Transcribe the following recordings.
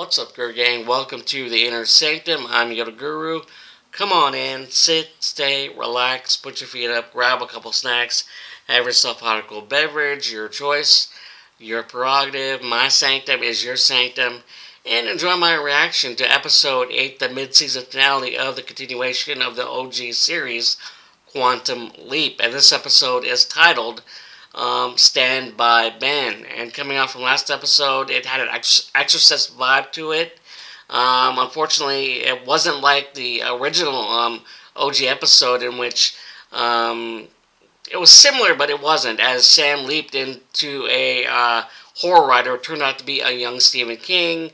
What's up, Guru Gang? Welcome to the Inner Sanctum. I'm Yoda Guru. Come on in, sit, stay, relax, put your feet up, grab a couple snacks, have yourself a hot or cold beverage, your choice, your prerogative. My sanctum is your sanctum. And enjoy my reaction to episode 8, the mid-season finale of the continuation of the OG series, Quantum Leap. And this episode is titled Stand By Ben. And coming out from last episode, it had an Exorcist vibe to it. Unfortunately, it wasn't like the original OG episode, in which it was similar, but it wasn't, as Sam leaped into a horror writer who turned out to be a young Stephen King.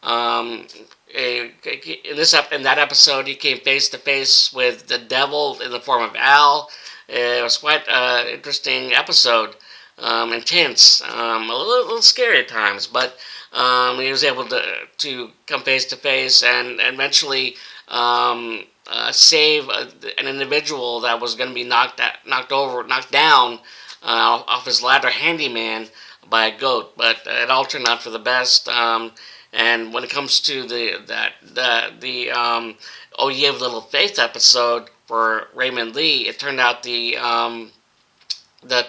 In that episode, he came face to face with the devil in the form of Al. It was quite an interesting episode, intense, a little scary at times, but he was able to come face to face and eventually save an individual that was going to be knocked down off his ladder, handyman, by a goat. But it all turned out for the best. And when it comes to the Oh Ye of Little Faith episode for Raymond Lee, it turned out that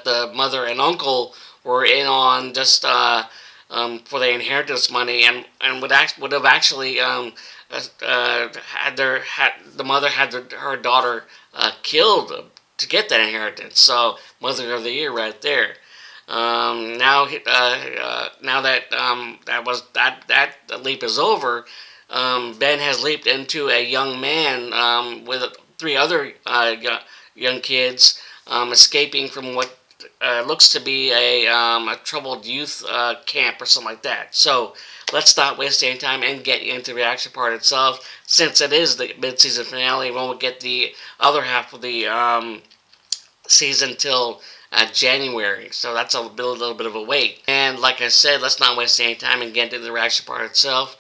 the mother and uncle were in on just for the inheritance money, and would have actually the mother had her daughter killed to get that inheritance. So Mother of the Year right there. Now that leap is over, Ben has leaped into a young man with three other young kids, escaping from what looks to be a troubled youth camp or something like that. So let's not waste any time and get into the reaction part itself. Since it is the mid-season finale, we won't get the other half of the season till January, so that's a little bit of a wait. And like I said, let's not waste any time and get into the reaction part itself.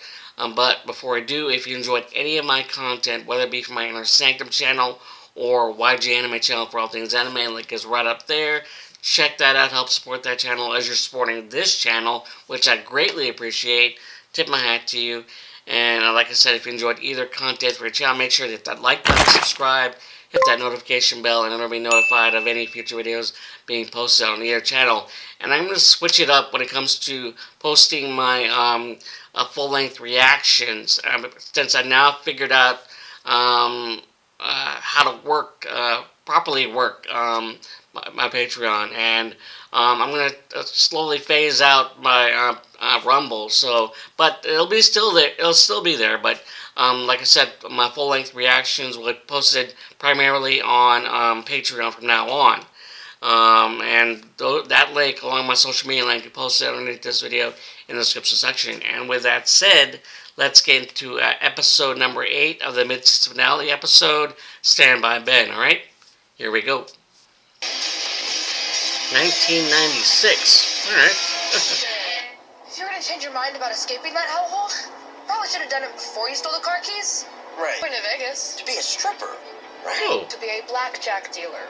But before I do, if you enjoyed any of my content, whether it be from my Inner Sanctum channel or YG Anime channel for all things anime, link is right up there. Check that out, help support that channel as you're supporting this channel, which I greatly appreciate. Tip my hat to you. And like I said, if you enjoyed either content for your channel, make sure to hit that like button, subscribe, hit that notification bell, and you'll be notified of any future videos being posted on either channel. And I'm going to switch it up when it comes to posting my full-length reactions, since I now figured out how to properly work my Patreon, and I'm going to slowly phase out my Rumble. So, but it'll still be there. But like I said, my full-length reactions will be posted primarily on Patreon from now on. And that link, along with my social media link, is posted underneath this video in the description section. And with that said, let's get into episode number 8 of the mid-season finale episode, Stand By Ben. Alright, here we go. 1996. Alright. If you're gonna change your mind about escaping that hellhole, probably should have done it before you stole the car keys. Right. Going to Vegas. To be a stripper, right? Oh. To be a blackjack dealer.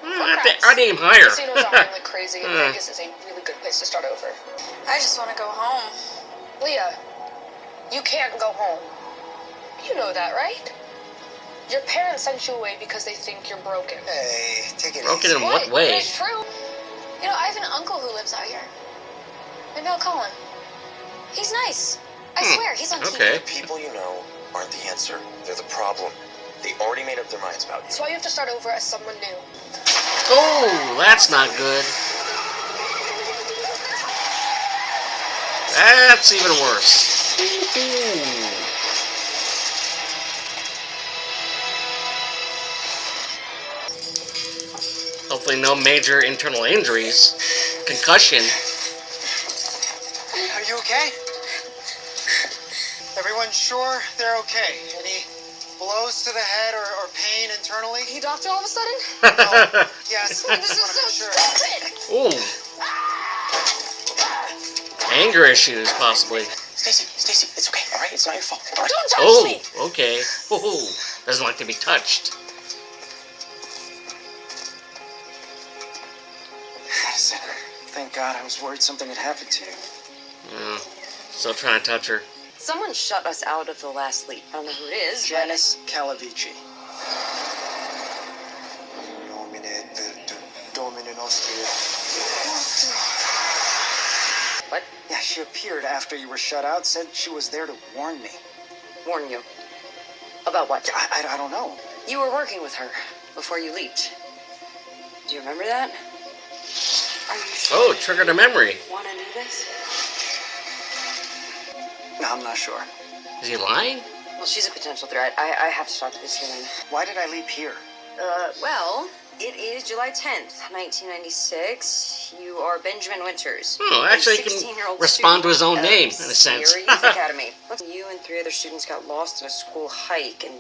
I'd aim higher. Casinos are running like crazy, and Vegas is a really good place to start over. I just want to go home. Leah, you can't go home. You know that, right? Your parents sent you away because they think you're broken. Hey, take it Broken easy. in what way? It's true. You know, I have an uncle who lives out here. Maybe I'll call him. He's nice. I swear, he's on Okay. TV. The people you know aren't the answer. They're the problem. They already made up their minds about you. That's why you have to start over as someone new. Oh, that's not good. That's even worse. Ooh. Hopefully no major internal injuries. Concussion. Are you okay? Everyone sure they're okay? Any blows to the head or pain internally? He doctor all of a sudden? No. Yes. This is so Ooh. stupid! Anger issues, possibly. Stacy, it's okay, alright? It's not your fault. All right? Don't touch Oh, me! okay. Ooh. Doesn't like to be touched. Thank God, I was worried something had happened to you. Yeah. Still trying to touch her. Someone shut us out of the last leap. I don't know who it is. Janice Calavici. Domine nostri. What? Yeah, she appeared after you were shut out, said she was there to warn me. Warn you. About what? I don't know. You were working with her before you leaped. Do you remember that? Are you sure Oh, triggered a memory. you want to do this? No, I'm not sure. Is he lying? Well, she's a potential threat. I have to talk to this human. Why did I leap here? Well, it is July 10th, 1996. You are Benjamin Winters. Oh, actually, he can 16-year-old respond to his own student name, of in a sense. Sierra Youth Academy. You and 3 other students got lost in a school hike and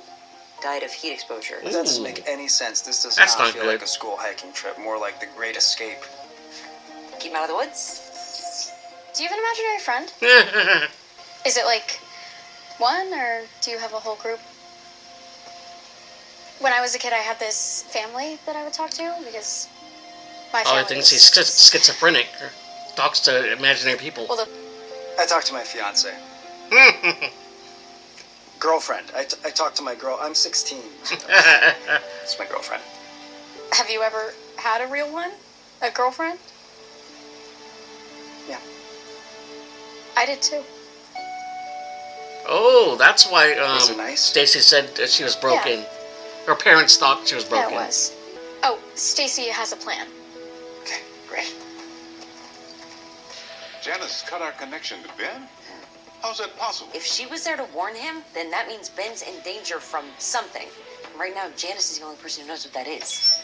died of heat exposure. That doesn't make any sense. This does That's not not feel good. like a school hiking trip, more like the Great Escape. Keep 'em out of the woods. Do you have an imaginary friend? Is it like one, or do you have a whole group? When I was a kid, I had this family that I would talk to because my Oh, family I think was- he's schizophrenic. Or talks to imaginary people. Well, I talked to my fiance. Girlfriend. I talked to my girl. I'm 16. It's my girlfriend. have you ever had a real one? A girlfriend? Yeah. I did too. Oh, that's why Was it nice? Stacy said that she was broken. Her parents thought she was broken. Yeah, it was. Oh, Stacy has a plan. Okay, great. Janice cut our connection to Ben? How's that possible? If she was there to warn him, then that means Ben's in danger from something. And right now, Janice is the only person who knows what that is.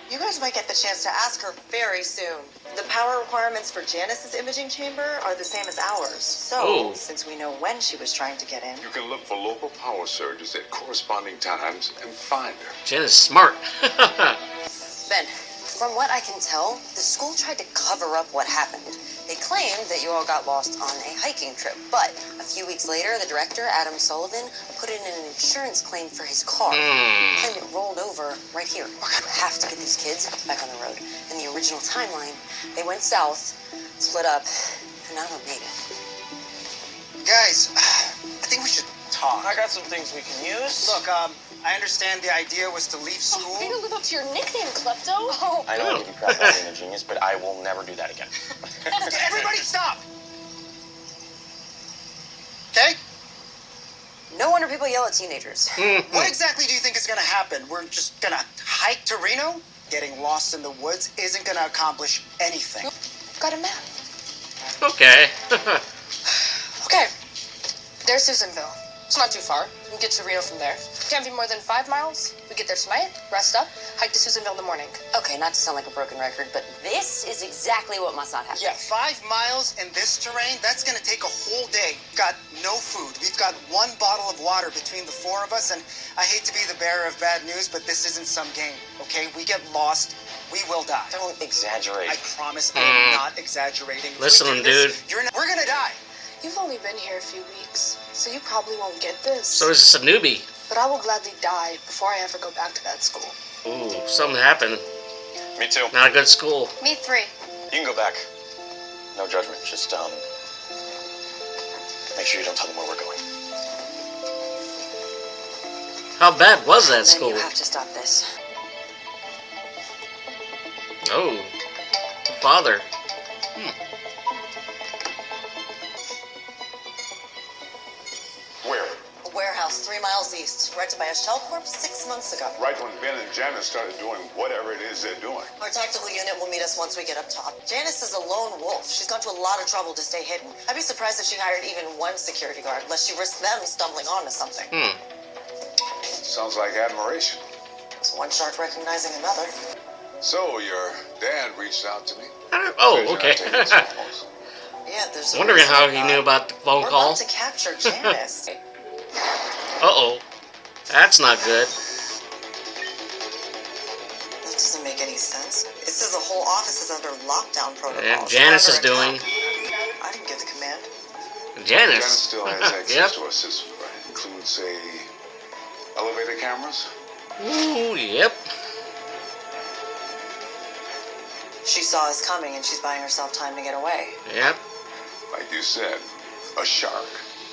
You guys might get the chance to ask her very soon. The power requirements for Janice's imaging chamber are the same as ours. So, Oh. since we know when she was trying to get in, You can look for local power surges at corresponding times and find her. Jen is smart. Ben, from what I can tell, the school tried to cover up what happened. They claimed that you all got lost on a hiking trip, but a few weeks later, the director, Adam Sullivan, put in an insurance claim for his car. Claimed it rolled over right here. We have to get these kids back on the road. In the original timeline, they went south, split up, and now they made it. Guys, I think we should talk. I got some things we can use. Look, I understand the idea was to leave school. Way to live up to your nickname, Klepto. Oh. I know I give you crap about being a genius, but I will never do that again. Everybody stop! Okay? No wonder people yell at teenagers. What exactly do you think is gonna happen? We're just gonna hike to Reno? Getting lost in the woods isn't gonna accomplish anything. Got a map. Okay. Okay. There's Susanville. It's not too far. We can get to Reno from there. Can't be more than 5 miles. We get there tonight, rest up, hike to Susanville in the morning. Okay, not to sound like a broken record, but this is exactly what must not happen. Yeah, 5 miles in this terrain, that's gonna take a whole day. Got no food. We've got 1 bottle of water between the 4 of us, and I hate to be the bearer of bad news, but this isn't some game, okay? We get lost, we will die. Don't exaggerate. I promise I am not exaggerating. If we Listen, do this, dude. we're gonna die. You've only been here a few weeks, so you probably won't get this. So is this a newbie? But I will gladly die before I ever go back to that school. Ooh, something happened. Me too. Not a good school. Me 3. You can go back. No judgment. Just, make sure you don't tell them where we're going. How bad was that Then school? you have to stop this. Oh, father. Where? a warehouse 3 miles east, rented by a shell corp 6 months ago. Right when Ben and Janice started doing whatever it is they're doing. Our tactical unit will meet us once we get up top. Janice is a lone wolf. She's gone to a lot of trouble to stay hidden. I'd be surprised if she hired even 1 security guard, unless she risked them stumbling onto something. Sounds like admiration. It's one shark recognizing another. So, your dad reached out to me. Oh, okay. Said you're taking samples. Yeah, there's a Wondering reason how we're he not. knew about the phone We're call. about to capture Janice. Uh-oh. That's not good. That doesn't make any sense. It says the whole office is under lockdown protocol. And Janice is doing. I didn't give the command. Janice Janice. still has access Yep. to our system, right? Includes, say, elevator cameras? Ooh, yep. She saw us coming and she's buying herself time to get away. Yep. Like you said, a shark.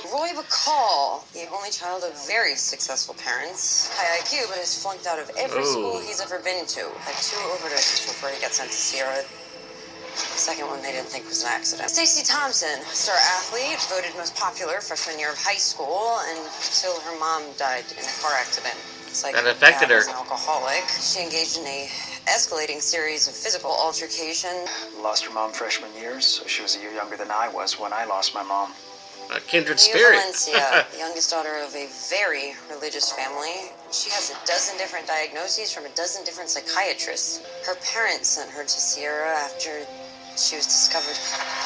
Roy Bacall, the only child of very successful parents. High IQ, but has flunked out of every school he's ever been to. Had 2 overdoses before he got sent to Sierra. The second one they didn't think was an accident. Stacey Thompson, star athlete, voted most popular freshman year of high school until her mom died in a car accident. It's like That affected her. An alcoholic. She engaged in a escalating series of physical altercation. Lost her mom freshman year, so she was a year younger than I was when I lost my mom. A kindred Mia spirit. Valencia, the youngest daughter of a very religious family. She has 12 different diagnoses from 12 different psychiatrists. Her parents sent her to Sierra after she was discovered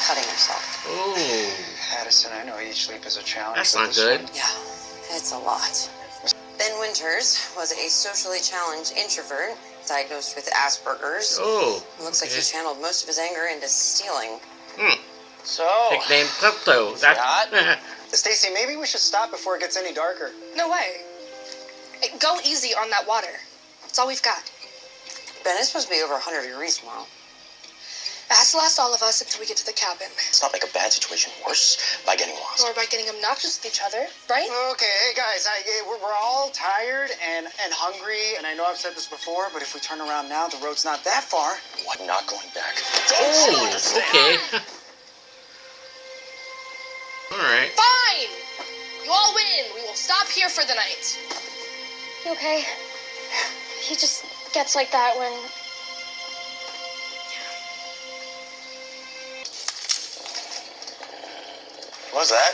cutting herself. Ooh. Addison, I know each leap is a challenge. That's but not this good. one- Yeah, it's a lot. Ben Winters was a socially challenged introvert diagnosed with Asperger's. Oh. It looks like he okay. channeled most of his anger into stealing. So, Nickname Klepto. That. Stacey, maybe we should stop before it gets any darker. No way. Hey, go easy on that water. That's all we've got. Ben, it's supposed to be over 100 degrees tomorrow. It has to last all of us until we get to the cabin. Let's not make a bad situation worse by getting lost. Or by getting obnoxious with each other, right? Okay, hey guys, we're all tired and hungry, and I know I've said this before, but if we turn around now, the road's not that far. I'm not going back. Oh, okay. Alright. Fine! You all win. We will stop here for the night. You okay? He just gets like that when... What's that?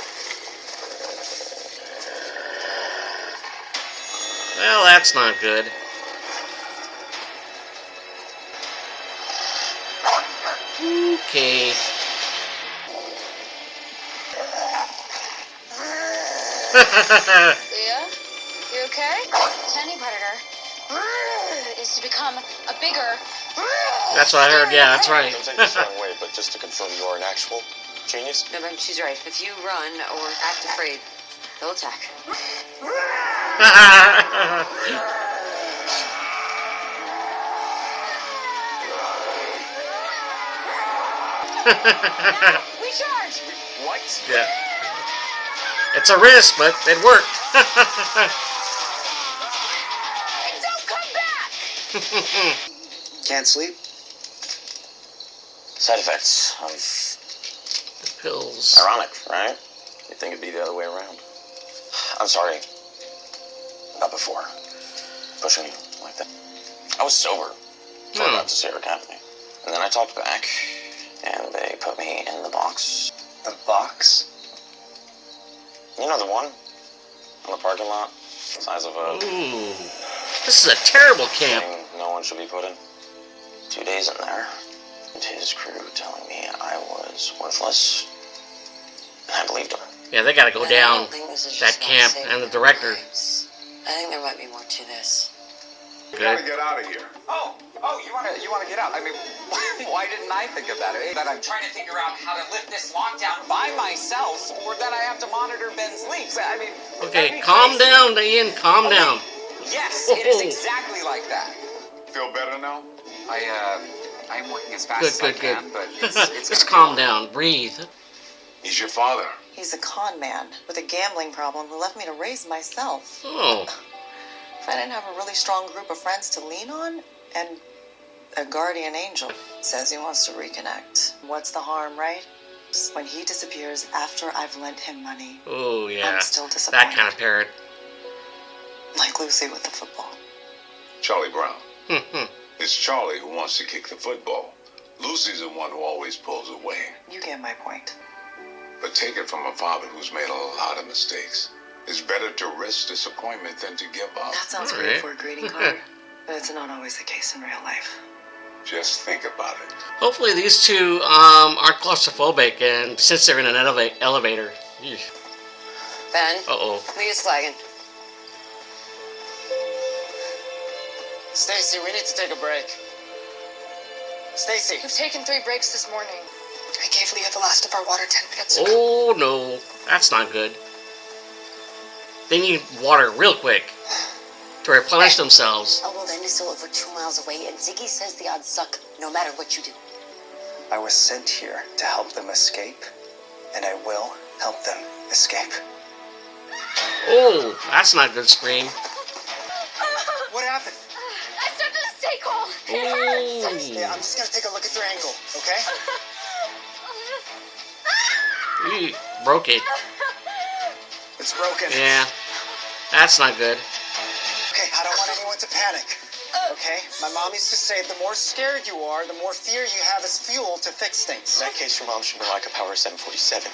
Well, that's not good. Okay. Leah? You okay? Any predator is to become a bigger... That's what I heard. Yeah, that's right. Don't take this the wrong way, but just to confirm, you are an actual genius? No, Ben, she's right. If you run or act afraid, they'll attack. We charge! What? Yeah. It's a risk, but it worked. And don't come back! Can't sleep? Side effects of... Pills. Ironic, right? You'd think it'd be the other way around. I'm sorry. About before. Pushing you like that. I was sober. So I got to Sierra Company. And then I talked back, and they put me in the box. The box? You know the one? In the parking lot? The size of a... Ooh. This is a terrible camp. thing no one should be put in. 2 days in there. And his crew telling me I was worthless. And I believed him. Yeah, they gotta go Ben, I down don't think this is that just about camp saving and the their director. lives. I think there might be more to this. You gotta Good. get out of here. Oh, you wanna get out? I mean, why didn't I think of that? That I'm trying to figure out how to lift this lockdown by myself, or that I have to monitor Ben's leaks. I mean, Okay, that'd be calm crazy. down, Ian. Calm down. Yes, it is exactly like that. Feel better now? I'm working as fast Good, as I good, good. can, but it's Just gonna calm down. Breathe. He's your father. He's a con man with a gambling problem who left me to raise myself. Oh. If I didn't have a really strong group of friends to lean on, and a guardian angel says he wants to reconnect. What's the harm, right? When he disappears after I've lent him money, Oh, yeah. I'm still disappointed. That kind of parrot. Like Lucy with the football. Charlie Brown. It's Charlie who wants to kick the football. Lucy's the one who always pulls away. You get my point. But take it from a father who's made a lot of mistakes. It's better to risk disappointment than to give up. That sounds All great right. for a greeting card, but it's not always the case in real life. Just think about it. Hopefully these two aren't claustrophobic, and since they're in an elevator. Yeesh. Ben, Uh-oh. Leah's flagging. Stacey, we need to take a break. Stacey. We've taken 3 breaks this morning. I gave Leah the last of our water 10 minutes ago. Oh, no. That's not good. They need water real quick to replenish themselves. Oh, well, then it's still over 2 miles away, and Ziggy says the odds suck no matter what you do. I was sent here to help them escape, and I will help them. escape. Oh, that's not a good scream. What happened? I stepped in a steak hole. Ooh. Yeah, I'm just gonna take a look at your ankle, okay? He broke it. It's broken. Yeah, that's not good. Okay, I don't want anyone to panic. Okay? My mom used to say the more scared you are, the more fear you have as fuel to fix things. In that case, your mom should know I could power 747.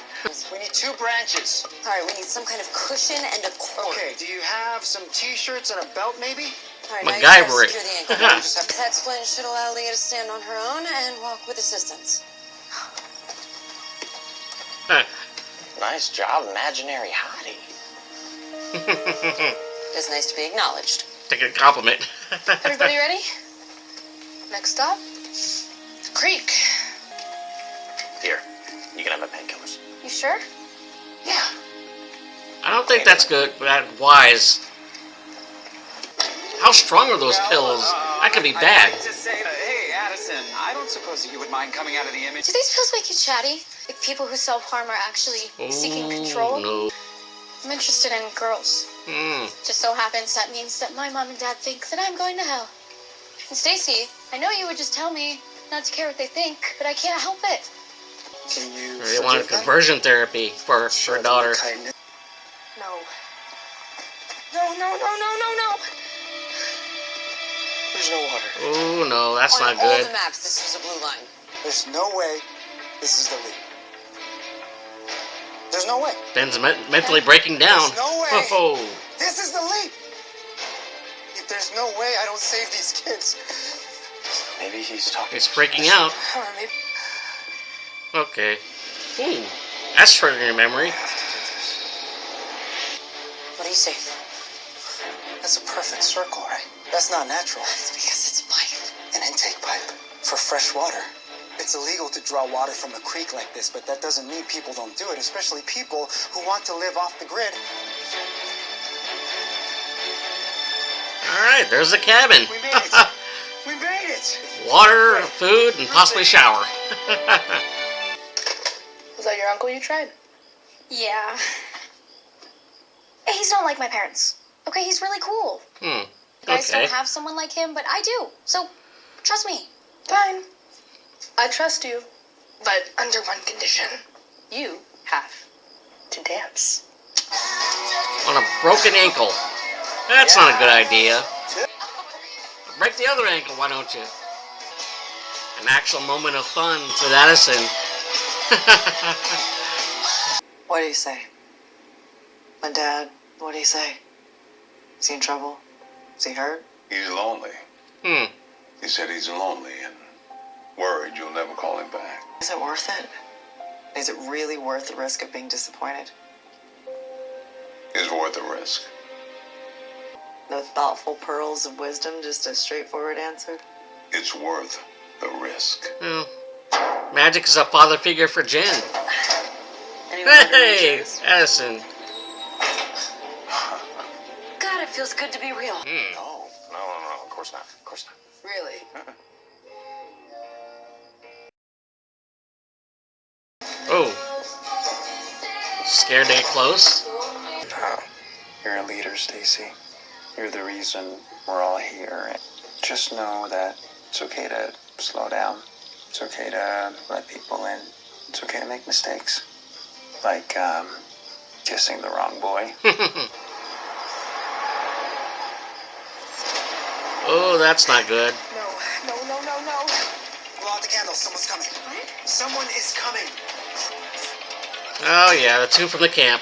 We need 2 branches. All right, we need some kind of cushion and a cord. Okay, do you have some t-shirts and a belt maybe? All right, now you gotta MacGyver it. secure the ankle. Just have that splint should allow Leah to stand on her own and walk with assistance. Nice job, imaginary hottie. It's nice to be acknowledged. Take a compliment. Everybody ready? Next stop, the creek. Here, you can have my painkillers. You sure? Yeah. I don't think that's good, that wise. How strong are those pills? That could be bad. I'd like to say, hey, Addison, I don't suppose that you would mind coming out of the image. Do these pills make you chatty? Like people who self-harm are actually seeking control? No. I'm interested in girls. Just so happens that means that my mom and dad think that I'm going to hell. And Stacy, I know you would just tell me not to care what they think, but I can't help it. Can you They wanted conversion therapy for her daughter. No. No. There's no water. Oh no, that's On not all good. the maps, this was a blue line. There's no way this is the lead. There's no way. Ben's mentally breaking down. There's no way. Oh, This is the leap. If there's no way I don't save these kids. Maybe he's talking. it's breaking out. Or maybe. Okay. Ooh, that's triggering memory. What do you say? That's a perfect circle, right? That's not natural. It's because it's a pipe. An intake pipe for fresh water. It's illegal to draw water from a creek like this, but that doesn't mean people don't do it, especially people who want to live off the grid. Alright, there's the cabin. We made it. We made it. Water, food, and possibly shower. Was that your uncle you tried? Yeah. He's not like my parents. Okay, he's really cool. Guys Okay. don't have someone like him, but I do. So, trust me. Fine. I trust you, but under one condition. You have to dance. On a broken ankle. That's not a good idea. Break the other ankle, why don't you? An actual moment of fun with Addison. What do you say? My dad, what do you say? Is he in trouble? Is he hurt? He's lonely. He said he's lonely and worried you'll never call him back. Is it worth it? Is it really worth the risk of being disappointed? It's worth the risk. No thoughtful pearls of wisdom, just a straightforward answer? It's worth the risk. Well, Magic is a father figure for Jen. Anyone under your Hey, choice? Addison. God, it feels good to be real. No, of course not. Of course not. Really? Oh. Scared to get close? You're a leader, Stacy. You're the reason we're all here. Just know that it's okay to slow down. It's okay to let people in. It's okay to make mistakes. Like, kissing the wrong boy. Oh, that's not good. No. Blow out the candles. Someone's coming. What? Someone is coming. Oh yeah, the two from the camp.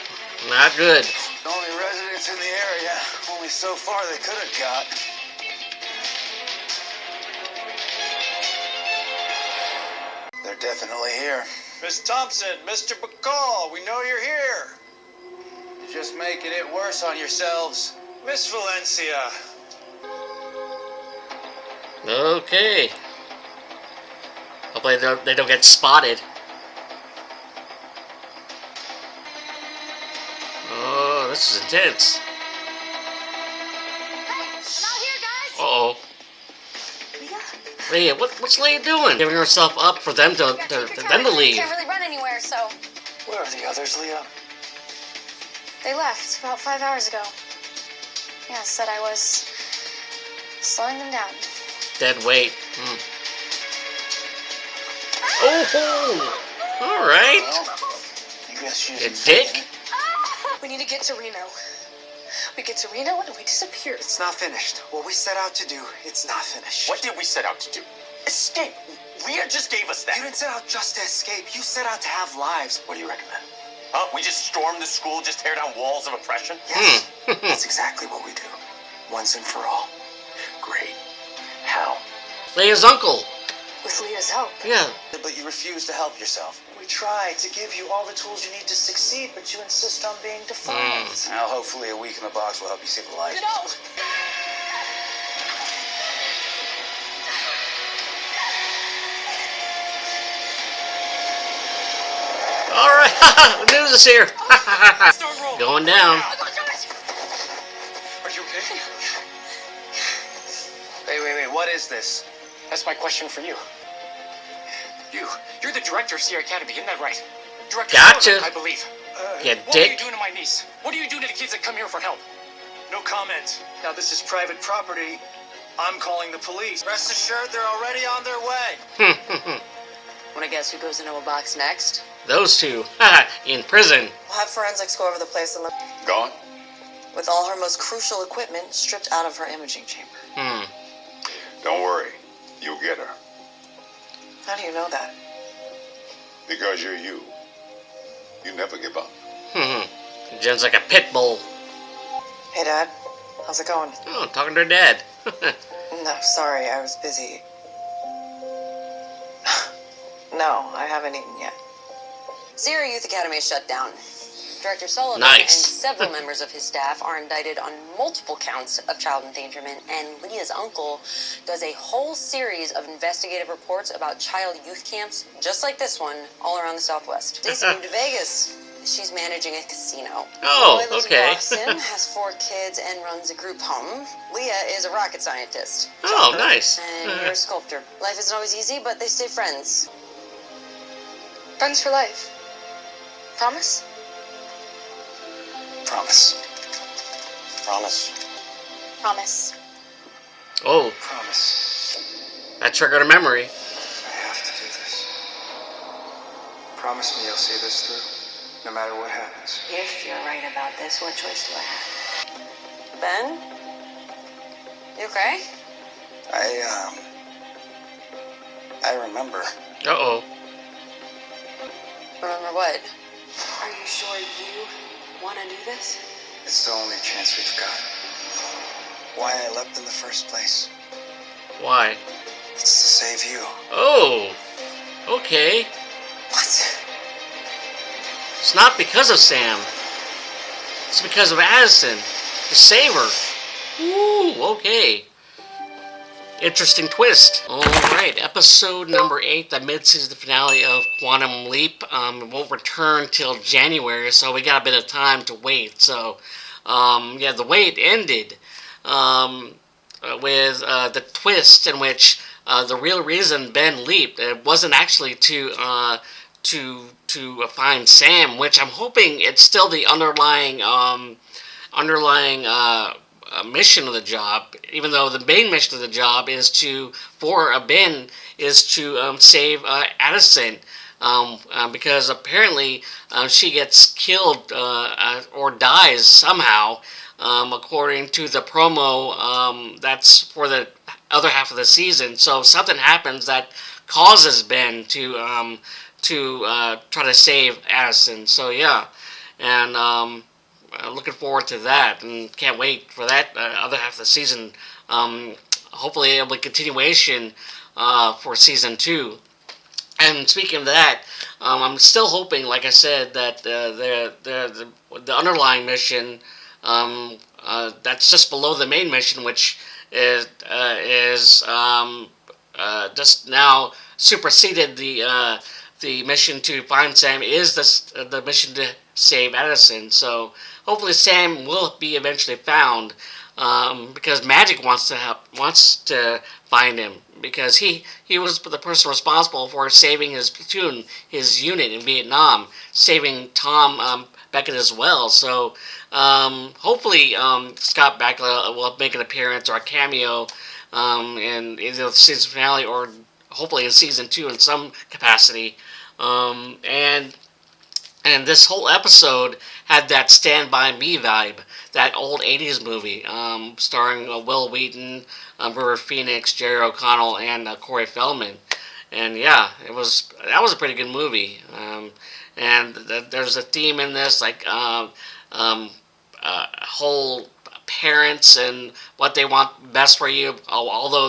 Not good. The only residents in the area, only so far they could have got. They're definitely here. Miss Thompson, Mr. Bacall, we know you're here. You're just making it worse on yourselves. Miss Valencia. Okay. Hopefully they don't get spotted. Oh, this is intense. Hey, I'm out here, guys. Uh-oh. Leah, what's Leah doing? Giving herself up for them to Take your time. leave. Can't really run anywhere, so. Where are the others, Leah? They left about 5 hours ago. Yeah, said I was slowing them down. Dead weight. Oh, all right. I guess you Dick. We need to get to Reno. We get to Reno and we disappear. It's not finished. What we set out to do, it's not finished. What did we set out to do? Escape. Leah just gave us that. You didn't set out just to escape. You set out to have lives. What do you recommend? Huh? We just storm the school, just tear down walls of oppression? Yes. That's exactly what we do. Once and for all. Great. How? Leia's uncle. With Leah's help. Yeah. But you refuse to help yourself. We try to give you all the tools you need to succeed, but you insist on being defiant. Now, hopefully a week in the box will help you see the light. Get out! All right. The news is here. Going down. Are you okay? Wait. What is this? That's my question for you. You're the director of Sierra Academy, isn't that right? Director Gotcha. Sullivan, I believe. Yeah, What are you dick. doing to my niece? What are you doing to the kids that come here for help? No comment. Now, this is private property. I'm calling the police. Rest assured, they're already on their way. Wanna guess who goes into a box next? Those two. In prison. We'll have forensics go over the place and look Gone? with all her most crucial equipment stripped out of her imaging chamber. Don't worry. You'll get her. How do you know that? Because you're you. You never give up. Jen's like a pit bull. Hey, Dad. How's it going? Oh, talking to her dad. No, sorry, I was busy. No, I haven't eaten yet. Sierra Youth Academy is shut down. Director Sullivan Nice. and several members of his staff are indicted on multiple counts of child endangerment, and Leah's uncle does a whole series of investigative reports about child youth camps, just like this one, all around the Southwest. Stacy moved to Vegas. She's managing a casino. Oh, Boy lives okay. in Boston, has 4 kids, and runs a group home. Leah is a rocket scientist. Oh, nice. And you're a sculptor. Life isn't always easy, but they stay friends. Friends for life. Promise? Promise. Promise. Promise. Oh, Promise. that triggered a memory. I have to do this. Promise me you'll see this through, no matter what happens. If you're right about this, what choice do I have? Ben? You okay? I remember. Uh-oh. Remember what? Are you sure you want to do this? It's the only chance we've got. Why I leapt in the first place. Why? It's to save you. Oh, okay. What? It's not because of Sam. It's because of Addison. To save her. Ooh, okay. Interesting twist. Alright, episode number 8, the mid-season finale of Quantum Leap. It won't return till January, so we got a bit of time to wait. So, yeah, the wait ended with the twist in which the real reason Ben leaped, it wasn't actually to find Sam, which I'm hoping it's still the underlying mission of the job, even though the main mission of the job is for Ben is to save Addison, because apparently she gets killed or dies somehow, according to the promo that's for the other half of the season. So something happens that causes Ben to try to save Addison. So yeah, and looking forward to that, and can't wait for that other half of the season. Hopefully it'll be a continuation for season 2. And speaking of that, I'm still hoping, like I said, that the underlying mission that's just below the main mission, which is just now superseded the mission to find Sam, is the mission to save Addison. So hopefully Sam will be eventually found, because Magic wants to find him. because he was the person responsible for saving his platoon, his unit in Vietnam, saving Tom Beckett as well. So hopefully Scott Bakula will make an appearance or a cameo in either the season finale or hopefully in season 2 in some capacity. And this whole episode had that Stand By Me vibe, that old 80s movie, starring Will Wheaton, River Phoenix, Jerry O'Connell, and Corey Feldman. And yeah, that was a pretty good movie. And there's a theme in this, like whole parents and what they want best for you. Although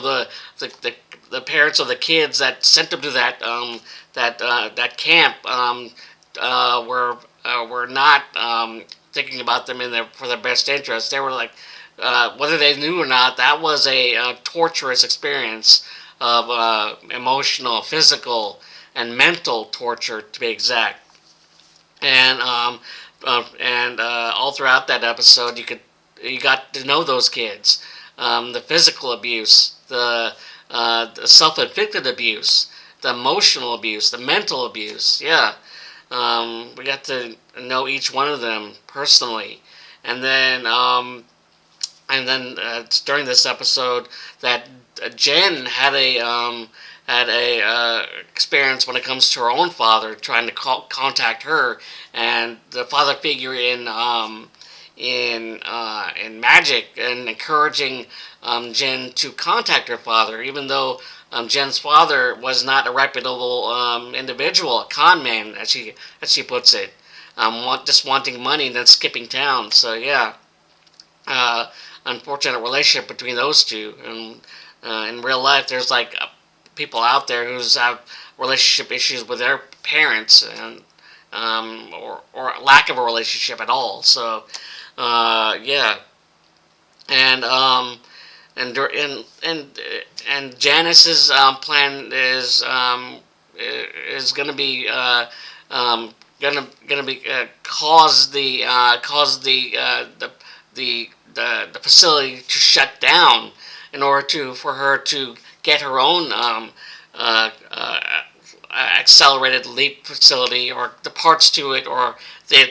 the parents of the kids that sent them to that camp were not thinking about them for their best interest. They were like, whether they knew or not, that was a torturous experience of emotional, physical, and mental torture, to be exact. And all throughout that episode, you got to know those kids, the physical abuse, the self-inflicted abuse, the emotional abuse, the mental abuse. Yeah. We got to know each one of them personally, and then during this episode, that Jen had a experience when it comes to her own father trying to contact her, and the father figure in Magic and encouraging Jen to contact her father, even though Jen's father was not a reputable individual, a con man, as she puts it, just wanting money and then skipping town. So yeah, unfortunate relationship between those two. And in real life, there's like people out there who have relationship issues with their parents, and or lack of a relationship at all. So yeah, and Janice's plan is going to be cause the facility to shut down in order for her to get her own accelerated leap facility, or the parts to it, or the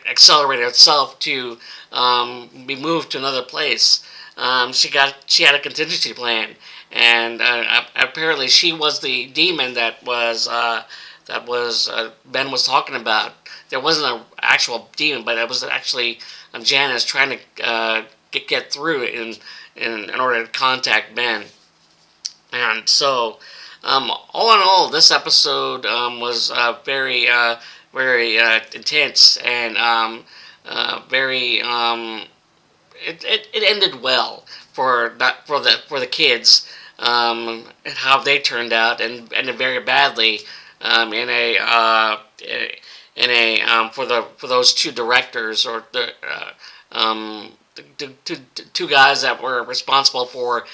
accelerator itself to be moved to another place. She had a contingency plan, and apparently she was the demon that was Ben was talking about. There wasn't an actual demon, but it was actually Janice trying to get through it in order to contact Ben. And so, all in all, this episode was very intense and very. It ended well for the kids, and how they turned out, and ended very badly for those two directors, or the two guys that were responsible for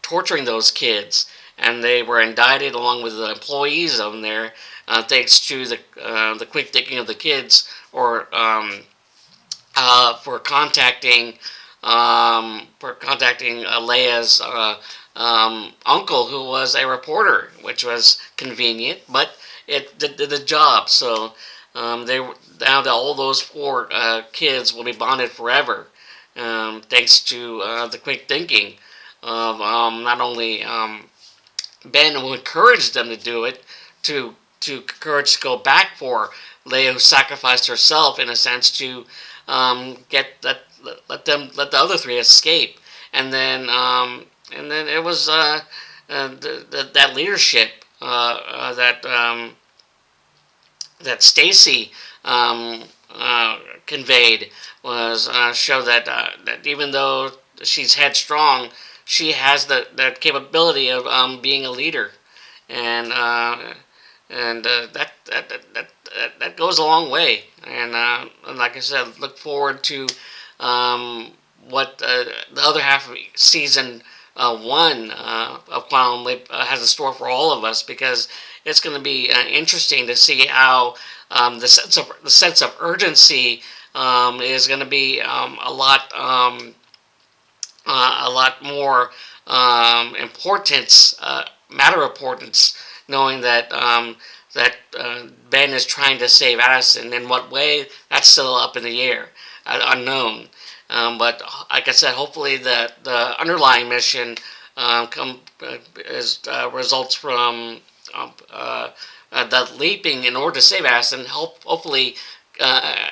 torturing those kids, and they were indicted along with the employees of them there, thanks to the quick thinking of the kids, or for contacting Leia's uncle, who was a reporter, which was convenient, but it did the job. So now that all those four kids will be bonded forever, thanks to the quick thinking of not only Ben, who encouraged them to do it, to encourage to go back for Leia, who sacrificed herself in a sense to let the other three escape, and then it was that leadership that Stacy conveyed was show that even though she's headstrong, she has the capability of being a leader, and that goes a long way. And like I said, look forward to what the other half of season 1 of Quantum Leap has in store for all of us, because it's going to be interesting to see how the sense of urgency is going to be a lot more importance, matter of importance, knowing that Ben is trying to save Addison. In what way, that's still up in the air, unknown. But like I said, hopefully the underlying mission results from the leaping in order to save Addison. Hopefully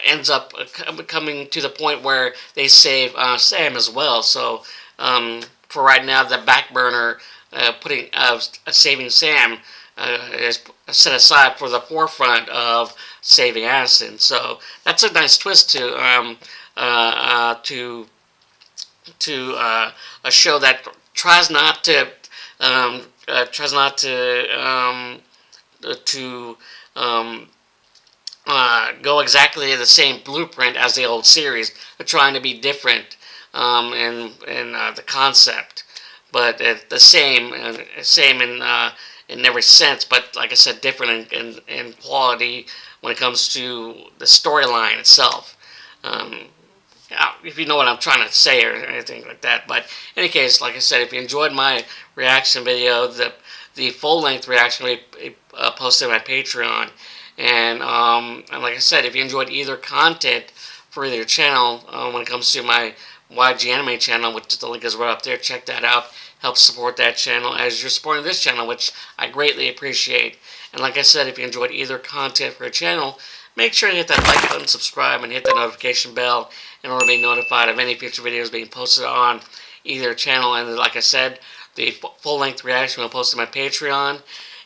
ends up coming to the point where they save Sam as well. So for right now, the back burner putting saving Sam is set aside for the forefront of saving Addison. So that's a nice twist to a show that tries not to go exactly the same blueprint as the old series. They're trying to be different in the concept, but the same in every sense. But like I said, different in quality when it comes to the storyline itself. If you know what I'm trying to say or anything like that. But in any case, like I said, if you enjoyed my reaction video, the full-length reaction we posted on my Patreon, and like I said, if you enjoyed either content for either channel, when it comes to my YG Anime channel, which the link is right up there, check that out. Help support that channel as you're supporting this channel, which I greatly appreciate. And like I said, if you enjoyed either content for a channel, make sure to hit that like button, subscribe, and hit the notification bell in order to be notified of any future videos being posted on either channel. And like I said, the full-length reaction will post on my Patreon.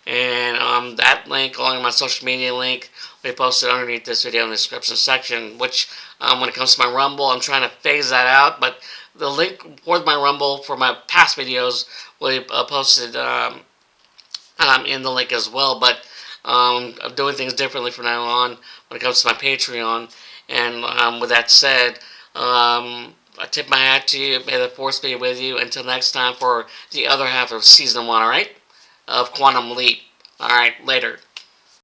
And that link, along with my social media link, will be posted underneath this video in the description section, which when it comes to my Rumble, I'm trying to phase that out. But the link for my Rumble for my past videos will be posted in the link as well. But I'm doing things differently from now on when it comes to my Patreon. And with that said, I tip my hat to you. May the force be with you. Until next time for the other half of Season 1, alright? Of Quantum Leap. Alright, later.